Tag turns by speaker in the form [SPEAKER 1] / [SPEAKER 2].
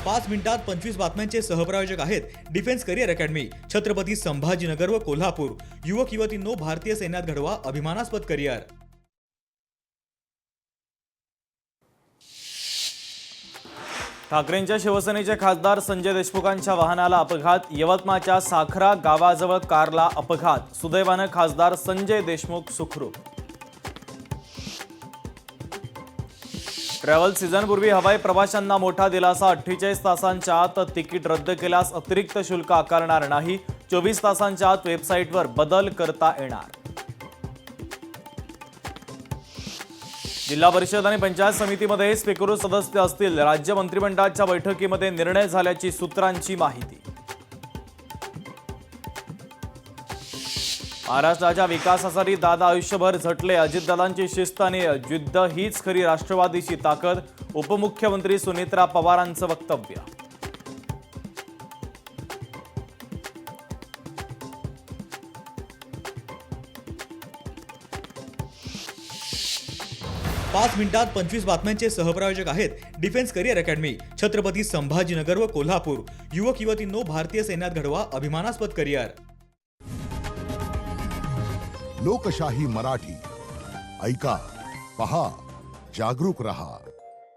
[SPEAKER 1] 5 मिनिटात 25 बातम्यांचे सहप्रायोजक आहेत defence career academy, Chhatrapati Sambhajinagar व कोल्हापूर। युवक युवतींनो, भारतीय सैन्यात घडवा अभिमानास्पद करिअर।
[SPEAKER 2] ठाकरेंच्या शिवसेनेचे खासदार संजय देशमुखांच्या वाहनाला अपघात। यवतमाळच्या साखरा गावाजवळ कारला अपघात। सुदैवानं खासदार संजय देशमुख सुखरूप। ट्रॅव्हल सीझनपूर्वी हवाई प्रवाशांना मोठा दिलासा। 48 तासांच्या आत तिकीट रद्द केल्यास अतिरिक्त शुल्क आकारणार नाही। 24 तासांच्या आत वेबसाईटवर बदल करता येणार। जिल्हा परिषद आणि पंचायत समितीमध्ये स्वीकृत सदस्य असतील। राज्य मंत्रिमंडळाच्या बैठकीमध्ये निर्णय झाल्याची सूत्रांची माहिती। महाराष्ट्राच्या विकासासाठी दादा आयुष्यभर झटले। अजितदादांची शिस्त आणि जिद्द हीच खरी राष्ट्रवादीची ताकद। उपमुख्यमंत्री सुनेत्रा पवारांचं वक्तव्य।
[SPEAKER 1] पाच मिनिटात 25 बातम्यांचे सहप्रायोजक आहेत defence career academy, Chhatrapati Sambhajinagar व कोल्हापूर। युवक युवतींनो, भारतीय सैन्यात घडवा अभिमानास्पद करिअर।
[SPEAKER 3] लोकशाही मराठी ऐका, पहा, जागरूक रहा।